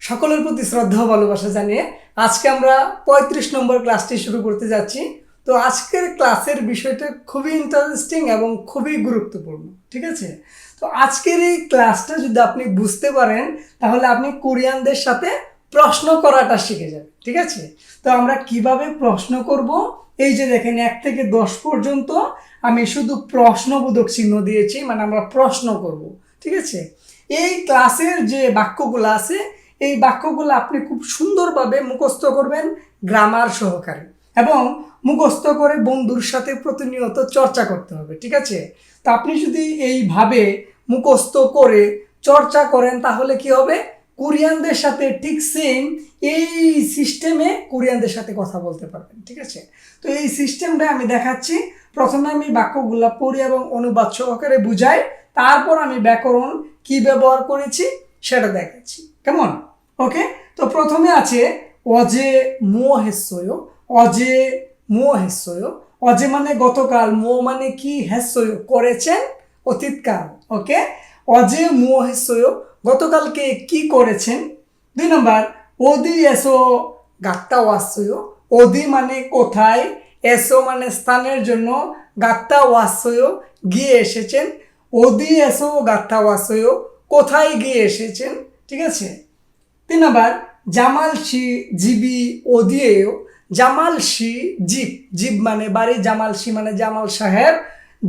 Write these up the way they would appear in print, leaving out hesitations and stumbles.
সকলের প্রতি শ্রদ্ধা ও ভালোবাসা জানিয়ে আজকে আমরা ৩৫ নম্বর ক্লাসটি শুরু করতে যাচ্ছি। তো আজকের ক্লাসের বিষয়টা খুবই ইন্টারেস্টিং এবং খুবই গুরুত্বপূর্ণ, ঠিক আছে? তো আজকের এই ক্লাসটা যদি আপনি বুঝতে পারেন তাহলে আপনি কোরিয়ানদের সাথে প্রশ্ন করাটা শিখে যাবেন, ঠিক আছে? তো আমরা কিভাবে প্রশ্ন করব, এই যে দেখেন ১ থেকে ১০ পর্যন্ত আমি শুধু প্রশ্নবোধক চিহ্ন দিয়েছি, মানে আমরা প্রশ্ন করব, ঠিক আছে? এই ক্লাসের যে বাক্যগুলো আছে এই বাক্যগুলো আপনি খুব সুন্দরভাবে মুখস্থ করবেন গ্রামার সহকারে, এবং মুখস্থ করে বন্ধুর সাথে প্রতিনিয়ত চর্চা করতে হবে, ঠিক আছে? তো আপনি যদি এইভাবে মুখস্থ করে চর্চা করেন তাহলে কি হবে, কোরিয়ানদের সাথে ঠিক সেম এই সিস্টেমে কোরিয়ানদের সাথে কথা বলতে পারবেন, ঠিক আছে? তো এই সিস্টেমটা আমি দেখাচ্ছি। প্রথমে আমি বাক্যগুলা পড়ি এবং অনুবাদ সহকারে বুঝাই, তারপর আমি ব্যাকরণ কি ব্যবহার করেছি সেটা দেখাচ্ছি, কেমন? ওকে, তো প্রথমে আছে অজে মো হেসয়। অজে মো হেসয়, অজে মানে গতকাল, মো মানে কি, হেসয় করেছেন, অতীতকাল। ওকে, অজে মো হেসয় গতকালকে কি করেছেন। ২ নম্বর ওদি এসো গাত্তা ওয়াসয়। ওদি মানে কোথায়, এসো মানে স্থানের জন্য, গাত্তা ওয়াসয় গিয়ে এসেছেন। ওদি এসো গাত্তা ওয়াসয় কোথায় গিয়ে এসেছেন, ঠিক আছে? ৩ নম্বর জামাল শি জিবি ওদিয়েও। জামাল শি জিব, জিব মানে বাড়ি, জামাল শি মানে জামাল সাহেব,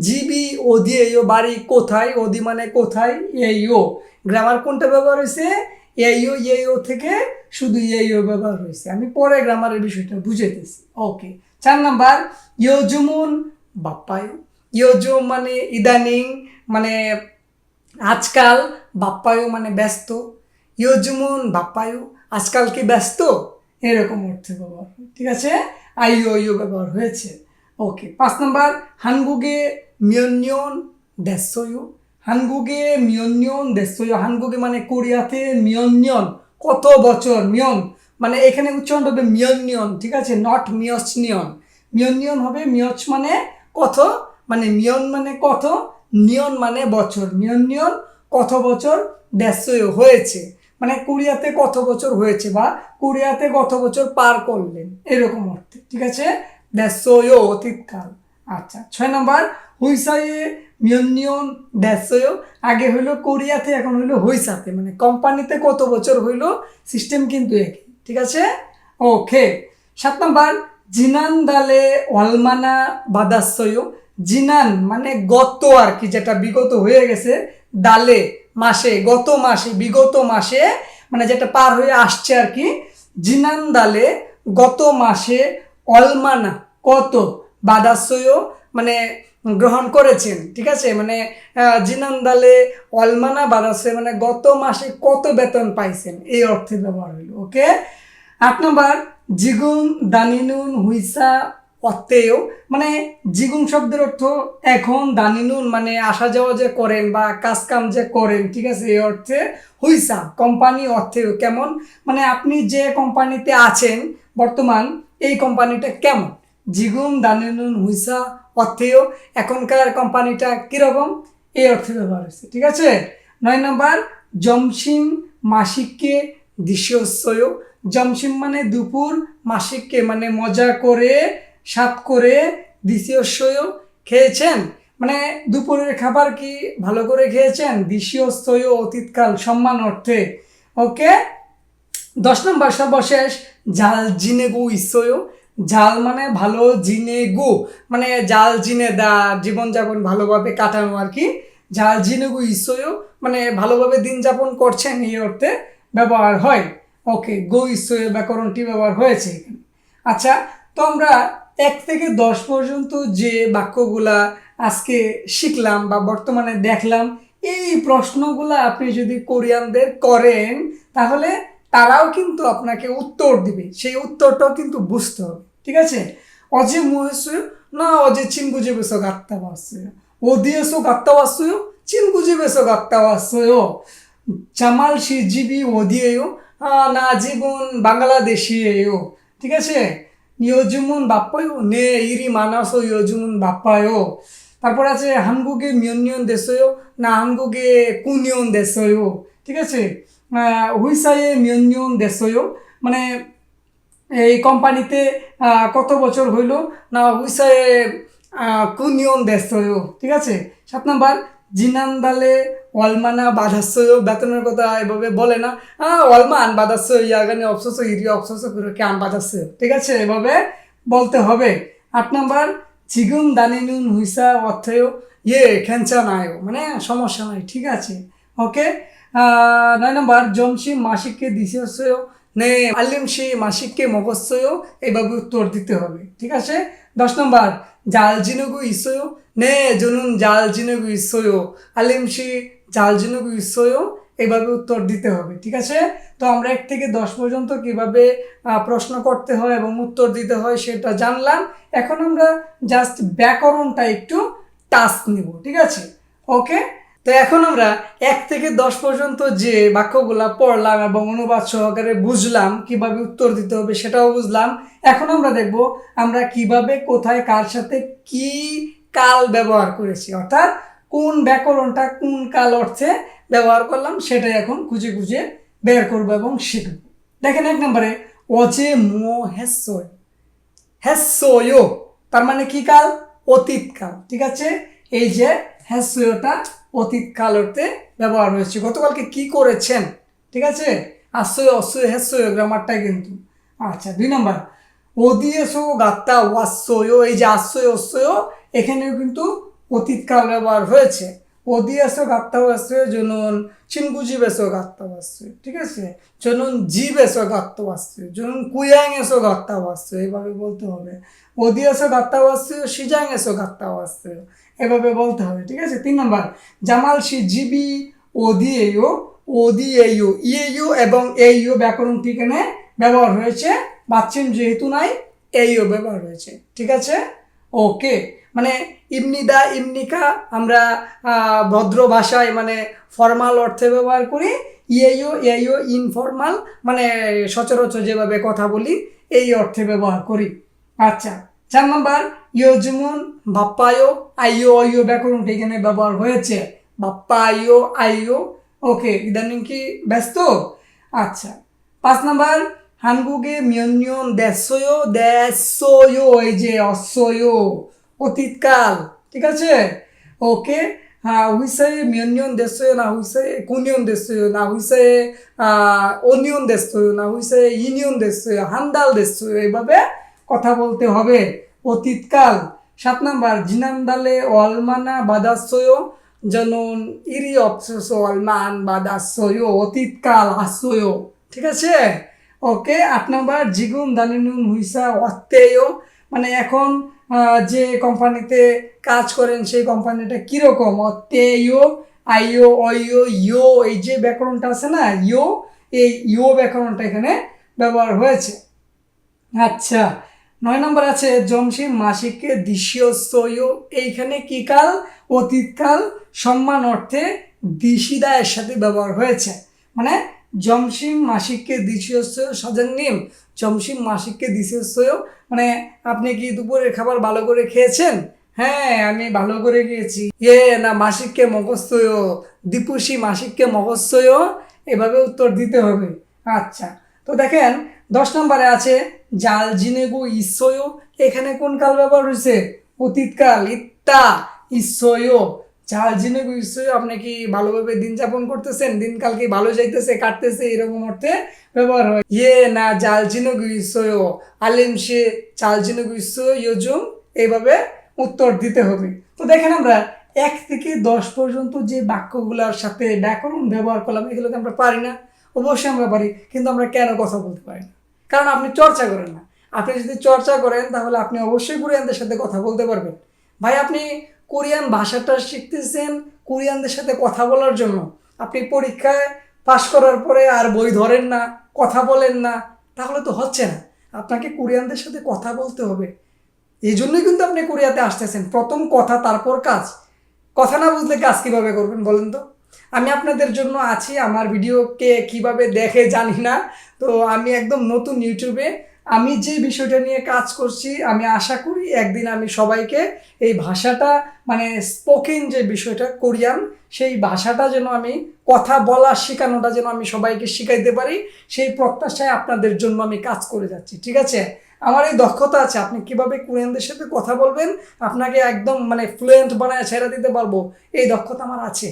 জিবি ওদিয়েও বাড়ি কোথায়, ওদি মানে কোথায়, এইও গ্রামার কোনটা ব্যবহার হয়েছে, এইও এইও থেকে শুধু এইও ব্যবহার হয়েছে। আমি পরে গ্রামারের বিষয়টা বুঝাইতেছি। ওকে, ৪ নম্বর ইয়োজুমুন বাপ্পায়ু। ইয়োজুম মানে ইদানিং, মানে আজকাল, বাপ্পায়ু মানে ব্যস্ত। ইয়োজুমুন বাপ্পায়ু আজকাল কি ব্যস্ত, এরকম অর্থে ব্যবহার, ঠিক আছে? আইও ইউ ব্যবহার হয়েছে। ওকে, ৫ নম্বর হানগুগে মিয়ন্যন দেশয়ু। হানগুগে মিয়ন্যন দেশয়ু। হানগুগে মানে কোরিয়াতে, মিয়ন্যন কত বছর, মিয়ন মানে এখানে উচ্চারণ হবে মিয়ন্যন, ঠিক আছে? নট মিয়চনিয়ন। মিয়ন্যন হবে, মিয়চ মানে কত, মানে মিয়ন মানে কত, নিয়ন মানে বছর। মিয়ন্যন কত বছর, দেশয় হয়েছে মানে কোরিয়াতে কত বছর হয়েছে, বা কোরিয়াতে কত বছর পার করলেন, এরকম অর্থে, ঠিক আছে? দেশয় অতীতকাল। আচ্ছা, ৬ নম্বর হুইসায়ে মিয়ন্যন দেশয়। আগে হইলো কোরিয়াতে, এখন হইলো হুইসাতে, মানে কোম্পানিতে কত বছর হইলো, সিস্টেম কিন্তু একই, ঠিক আছে? ওকে, ৭ নম্বর জিনান দালে ওয়ালমানা বাদাসয়। জিনান মানে গত আর কি, যেটা বিগত হয়ে গেছে, দালে মাসে, গত মাসে, বিগত মাসে মানে যেটা পার হয়ে আসছে আর কি। জিনান দালে গত মাসে, অলমানা কত, বাদাসয় মানে গ্রহণ করেছেন, ঠিক আছে? মানে জিনান দালে অলমানা বাদাসয় মানে গত মাসে কত বেতন পাইছেন, এই অর্থে ব্যবহার হইল। ওকে, ৮ নম্বর জিগুম দানিনুন হুইসা অর্থেও, মানে জিগুম শব্দের অর্থ এখন, দানিনুন মানে আসা যাওয়া যে করেন বা কাজ কাম যে করেন, ঠিক আছে? এই অর্থে। হুইসা কোম্পানি অর্থেও কেমন, মানে আপনি যে কোম্পানিতে আছেন বর্তমান, এই কোম্পানিটা কেমন। জিগুম দানিনুন হুইসা অর্থেও এখনকার কোম্পানিটা কীরকম, এই অর্থে ব্যবহার হয়েছে, ঠিক আছে? ৯ নম্বর জমসিম মাসিককে দিশস্বয়। জমসিম মানে দুপুর, মাসিককে মানে মজা করে, স্বাদ করে, দিশস্বয় খেয়েছেন মানে দুপুরের খাবার কি ভালো করে খেয়েছেন, দিশস্বয় অতীতকাল সম্মান অর্থে। ওকে, ১০ নম্বর সর্বশেষ জাল জিনেগু ইসয়। জাল মানে ভালো, জিনেগু মানে জাল জিনে দা, জীবনযাপন ভালোভাবে কাটানো আর কি। জাল জিনেগু ইসয় মানে ভালোভাবে দিন যাপন করছেন, এই অর্থে ব্যবহার হয়। ওকে, গো ইসয় ব্যাকরণটি ব্যবহার হয়েছে এখানে। আচ্ছা, তো আমরা ১ থেকে ১০ পর্যন্ত যে বাক্যগুলা আজকে শিখলাম বা বর্তমানে দেখলাম, এই প্রশ্নগুলো আপনি যদি কোরিয়ানদের করেন তাহলে তারাও কিন্তু আপনাকে উত্তর দিবে, সেই উত্তরটাও কিন্তু বুঝতে হবে, ঠিক আছে? অজে মুহেসুয় না অজে 친구 집에서 갔다 왔어요. 어디에서 갔다 왔어요? 친구 집에서 갔다 왔어요. জামাল শি জিবি 어디예요? 나 집은 방글라데시예요. ঠিক আছে? 요즘은 바빠요. 네, 일이 많아서 요즘은 바빠요. তারপর আছে 한국에 몇 년 됐어요? 나 한국에 9년 됐어요. ঠিক আছে? হুইসায়ে মিয়নিয়ন দেশয়, মানে এই কোম্পানিতে কত বছর হইল, না হুইসায়ে কুনিয়ন দেশয়, ঠিক আছে। 7 নাম্বার জিনান্দালে ওয়ালমানা বাধাসয়, বেতনের কথা এভাবে বলে না, ওয়ালমান বাধাসয় ইয়াগানি অবসস ইরি অবসস করে কে আন বাধাসয়, ঠিক আছে, এভাবে বলতে হবে। 8 নাম্বার জিগুম দানিনুন হুইসা অর্থয় খেঞ্চা নাই, মানে সমস্যা নাই, ঠিক আছে, ওকে। 9 নাম্বার জমশি মাসিককে দিশয় নে আলিমশি মাসিককে মগস্যয়, এইভাবে উত্তর দিতে হবে, ঠিক আছে। 10 নম্বর জাল জিনুগু ইসয় নে জনুন জাল জিনুগু ইসয় আলিমশি জাল জিনুগু ইসয়, এইভাবে উত্তর দিতে হবে, ঠিক আছে। তো আমরা 1 থেকে 10 পর্যন্ত কিভাবে প্রশ্ন করতে হয় এবং উত্তর দিতে হয় সেটা জানলাম। এখন আমরা জাস্ট ব্যাকরণটা একটু টাচ নিব, ঠিক আছে, ওকে। তো এখন আমরা 1 থেকে 10 পর্যন্ত যে বাক্যগুলা পড়লাম এবং অনুবাদ সহকারে বুঝলাম, কিভাবে উত্তর দিতে হবে সেটাও বুঝলাম। এখন আমরা দেখব আমরা কিভাবে, কোথায়, কার সাথে কি কাল ব্যবহার করেছি, অর্থাৎ কোন ব্যাকরণটা কোন কাল অর্থে ব্যবহার করলাম সেটাই এখন খুঁজে খুঁজে বের করবো এবং শিখব। দেখেন 1 নম্বরে অজে মো হেসয়, হেসয় তার মানে কি কাল, অতীত কাল, ঠিক আছে। এই যে হেসয়টা অতীত কাল অর্থে ব্যবহার হয়েছে, গতকালকে কি করেছেন, ঠিক আছে। আশ্রয় অশ্রয় হেসয় গ্রামারটাই কিন্তু। আচ্ছা 2 নম্বর ওদিয়েসো গাত্তা ওয়াশ্রয়, এই যে আশ্রয় অশ্রয় এখানেও কিন্তু অতীত কাল ব্যবহার হয়েছে। ওদিয়েসো গাত্তা ওয়াশ্রয় জনুন চিনগুজি বেসো গাত্তা ওয়াশ্রয়, ঠিক আছে, জনুন জি বেসো গাত্তা ওয়াশ্রয়, জনুন কুয়াং এসো গাত্তা ওয়াশ্রয়, এইভাবে বলতে হবে। ওদিয়েসো গাত্তা ওয়াশ্রয় সিজাং এসো গাত্তা ওয়াশ্রয়, এভাবে বলতে হবে, ঠিক আছে। 3 নম্বর জামাল সি জিবি ওদিয়েও, ওদিয়েও ইয়েও এবং এইও ব্যাকরণটি এখানে ব্যবহার হয়েছে, বাচ্চিম যেহেতু নাই এইও ব্যবহার হয়েছে, ঠিক আছে, ওকে। মানে ইমনিদা ইমনিকা আমরা ভদ্র ভাষায় মানে ফর্মাল অর্থে ব্যবহার করি, ইয়েও ইনফর্মাল মানে সচরাচর যেভাবে কথা বলি এই অর্থে ব্যবহার করি। আচ্ছা 4 নম্বর ইয়োজুমুন বাপ্পায়ো আইও অইও ব্যাকরণটি এখানে ব্যবহার হয়েছে, বাপ্পায়ো আইও, ওকে। ইদানিং কি ব্যস্ত? আচ্ছা 5 নম্বর হানগুগে মিয়নিয়ন দেশয়, দেশয় এই যে অসয় অতীতকাল, ঠিক আছে, ওকে। হুইসায়ে মিয়নিয়ন দেশয় না হুইসায়ে কুনিয়ন দেশয় না হুইসায়ে অনিয়ন দেশয় না হুইসায়ে ইউনিয়ন দেশয় হান্দাল দেশয়, এইভাবে কথা বলতে হবে, অতীতকাল। 7 নম্বর জিনান্দালে অলমানা বাদাসয় জনুন ইরি অপসস অলমান বাদাসয়, অতীতকাল আসয়, ঠিক আছে, ওকে। 8 নম্বর জিগুন দানিনুন হুইসা অত্তেয়, মানে এখন যে কোম্পানিতে কাজ করেন সেই কোম্পানিটা কীরকম, অত্তেয় আইও অইও ইয়ো, এই যে ব্যাকরণটা আছে না ইয়ো, এই ইয়ো ব্যাকরণটা এখানে ব্যবহার হয়েছে। আচ্ছা 9 নম্বর আছে জমশিম মাসিককে দিশিয়সয়, এইখানে কি কাল, অতীতকাল, সম্মান অর্থে দিশিদায়ের সাথে ব্যবহার হয়েছে, মানে জমশিম মাসিককে দিশিয়সয় সাজান্নিম, জমশিম মাসিককে দিশিয়সয় মানে আপনি কি দুপুরের খাবার ভালো করে খেয়েছেন, হ্যাঁ আমি ভালো করে খেয়েছি, না মাসিককে মগস্যয়, দীপুষী মাসিককে মগস্যয়, এভাবে উত্তর দিতে হবে। আচ্ছা তো দেখেন 10 নম্বরে আছে জাল জিনেগু ইসয়, এখানে কোন কাল ব্যবহার হয়েছে, অতীতকাল, ইত্তা ইসয়, জাল জিনেগু ইসয়, আপনি কি ভালোভাবে দিন যাপন করতেছেন, দিনকাল কি ভালো যাইতেছে কাটতেছে, এরকম অর্থে ব্যবহার হয়। না জাল জিনেগু ইসয় আলিম সে জাল জিনেগু ইসয় ইয়োজুম, এইভাবে উত্তর দিতে হবে। তো দেখেন আমরা 1 থেকে 10 পর্যন্ত যে বাক্যগুলোর সাথে ব্যাকরণ ব্যবহার করলাম এগুলোকে আমরা পারি না, অবশ্যই আমরা পারি, কিন্তু আমরা কেন কথা বলতে পারি না, কারণ আপনি চর্চা করেন না। আপনি যদি চর্চা করেন তাহলে আপনি অবশ্যই কোরিয়ানদের সাথে কথা বলতে পারবেন। ভাই আপনি কোরিয়ান ভাষাটা শিখতেছেন কোরিয়ানদের সাথে কথা বলার জন্য, আপনি পরীক্ষায় পাশ করার পরে আর বই ধরেন না, কথা বলেন না, তাহলে তো হচ্ছে না। আপনাকে কোরিয়ানদের সাথে কথা বলতে হবে, এই জন্যই কিন্তু আপনি কোরিয়াতে আসতেছেন, প্রথম কথা তারপর কাজ, কথা না বুঝলে কাজ কীভাবে করবেন বলেন তো। আমি আপনাদের জন্য আছি, আমার ভিডিওকে কিভাবে দেখে জানি না, তো আমি একদম নতুন ইউটিউবে, আমি যে বিষয়টা নিয়ে কাজ করছি আমি আশা করি একদিন আমি সবাইকে এই ভাষাটা মানে স্পোকেন যে বিষয়টা কোরিয়ান সেই ভাষাটা যেন আমি কথা বলা শেখানোটা যেন আমি সবাইকে শিখাইতে পারি সেই প্রত্যাশায় আপনাদের জন্য আমি কাজ করে যাচ্ছি, ঠিক আছে? আমার এই দক্ষতা আছে, আপনি কিভাবে কোরিয়ানদের সাথে কথা বলবেন, আপনাকে একদম মানে ফ্লুয়েন্ট বানায় ছেড়ে দিতে পারবো, এই দক্ষতা আমার আছে,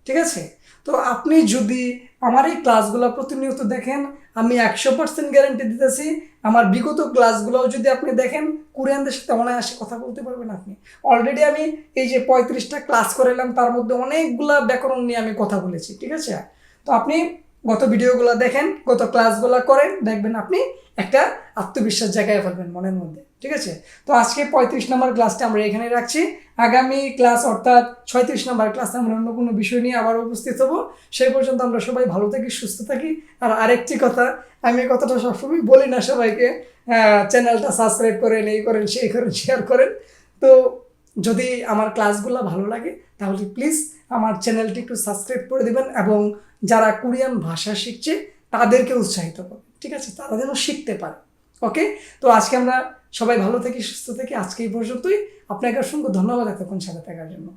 ঠিক আছে? তো আপনি যদি আমার এই ক্লাসগুলো প্রতিনিয়ত দেখেন, আমি 100% গ্যারান্টি দিতেছি আমার বিগত ক্লাসগুলোও যদি আপনি দেখেন কোরিয়ানদের সাথে অনায়াসে কথা বলতে পারবেন আপনি। অলরেডি আমি এই যে 35টা ক্লাস করালাম তার মধ্যে অনেকগুলা ব্যাকরণ নিয়ে আমি কথা বলেছি, ঠিক আছে? তো আপনি গত ভিডিওগুলো দেখেন, গত ক্লাসগুলো করেন, দেখবেন আপনি একটা আত্মবিশ্বাস জায়গায় ফেলবেন মনের মধ্যে, ঠিক আছে? তো আজকে 35 নম্বর ক্লাসটা আমরা এখানে রাখছি। আগামী ক্লাস অর্থাৎ 36 নম্বর ক্লাসে আমরা অন্য কোনো বিষয় নিয়ে আবার উপস্থিত হব। সেই পর্যন্ত আমরা সবাই ভালো থাকি, সুস্থ থাকি। আর আরেকটি কথা, আমি এই কথাটা সবসময় বলি না সবাইকে, চ্যানেলটা সাবস্ক্রাইব করেন, এই করেন, সেই করেন, শেয়ার করেন। তো যদি আমার ক্লাসগুলো ভালো লাগে তাহলে প্লিজ আমার চ্যানেলটি একটু সাবস্ক্রাইব করে দেবেন এবং যারা কোরিয়ান ভাষা শিখছে তাদেরকে উৎসাহিত করবেন, ঠিক আছে? তারা যেন শিখতে পারে। ওকে, তো আজকে আমরা সবাই ভালো থাকি, সুস্থ থাকি। আজকে এই পর্যন্তই। আপনাকে অসংখ্য ধন্যবাদ এতক্ষণ সাথে থাকার জন্য।